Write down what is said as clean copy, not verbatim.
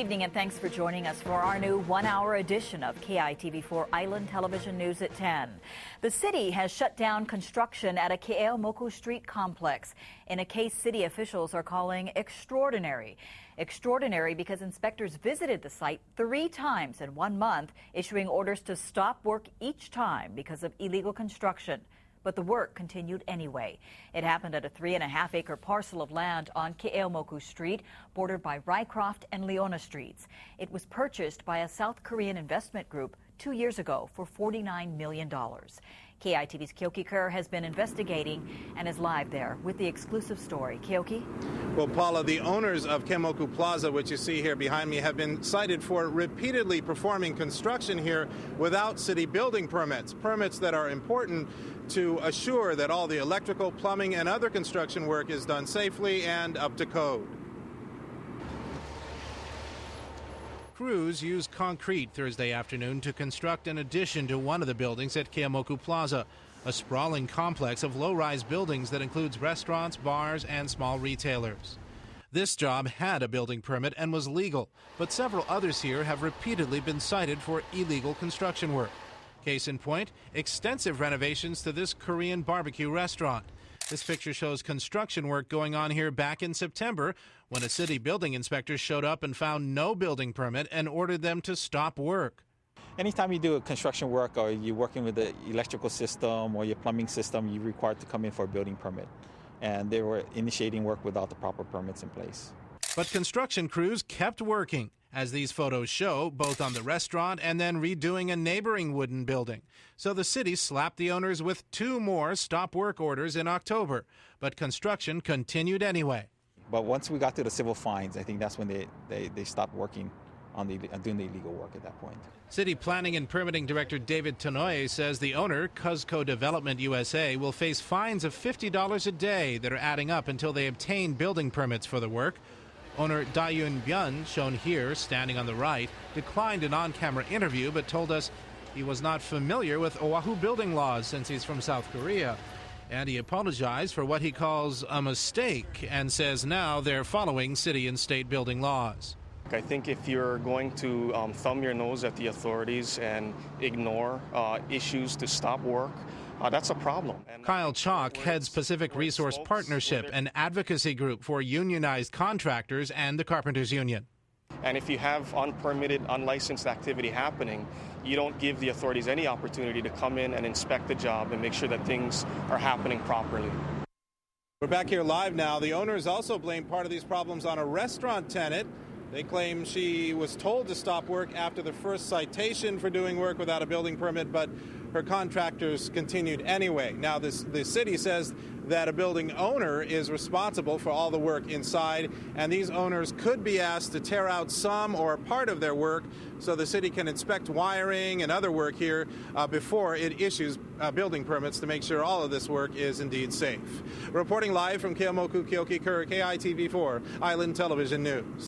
evening and thanks for joining us for our new one-hour edition of KITV4 Island Television News at 10. The city has shut down construction at a Keeaumoku street complex in a case city officials are calling extraordinary. Extraordinary because inspectors visited the site 3 times in 1 month, issuing orders to stop work each time because of illegal construction. But the work continued anyway. It happened at a 3.5-acre parcel of land on Keeaumoku Street, bordered by Rycroft and Leona Streets. It was purchased by a South Korean investment group 2 years ago for $49 million. KITV's Keoki KERR has been investigating and is live there with the exclusive story. Keoki? Well, Paula, the owners of Keeaumoku Plaza, which you see here behind me, have been cited for repeatedly performing construction here without city building permits, permits that are important to assure that all the electrical, plumbing, and other construction work is done safely and up to code. Crews used concrete Thursday afternoon to construct an addition to one of the buildings at Keeaumoku Plaza, a sprawling complex of low-rise buildings that includes restaurants, bars, and small retailers. This job had a building permit and was legal, but several others here have repeatedly been cited for illegal construction work. Case in point, extensive renovations to this Korean barbecue restaurant. This picture shows construction work going on here back in September when a city building inspector showed up and found no building permit and ordered them to stop work. Anytime you do a construction work or you're working with the electrical system or your plumbing system, you're required to come in for a building permit. And they were initiating work without the proper permits in place. But construction crews kept working, as these photos show, both on the restaurant and then redoing a neighboring wooden building. So the city slapped the owners with 2 more stop work orders in October. But construction continued anyway. But once we got to the civil fines, I think that's when they stopped working on doing the illegal work at that point. City Planning and Permitting Director David Tonoe says the owner, Cuzco Development USA, will face fines of $50 a day that are adding up until they obtain building permits for the work. Owner Da-Yoon Byun, shown here standing on the right, declined an on-camera interview but told us he was not familiar with Oahu building laws since he's from South Korea. And he apologized for what he calls a mistake and says now they're following city and state building laws. I think if you're going to thumb your nose at the authorities and ignore issues to stop work, that's a problem. Kyle Chock heads Pacific Resource Partnership, an advocacy group for unionized contractors and the Carpenters Union. And if you have unpermitted, unlicensed activity happening, you don't give the authorities any opportunity to come in and inspect the job and make sure that things are happening properly. We're back here live now. The owners also blame part of these problems on a restaurant tenant. They claim she was told to stop work after the first citation for doing work without a building permit, but her contractors continued anyway. Now, the city says that a building owner is responsible for all the work inside, and these owners could be asked to tear out some or part of their work so the city can inspect wiring and other work here before it issues building permits to make sure all of this work is indeed safe. Reporting live from Keeaumoku, Keoki KERR, KITV4 Island Television News.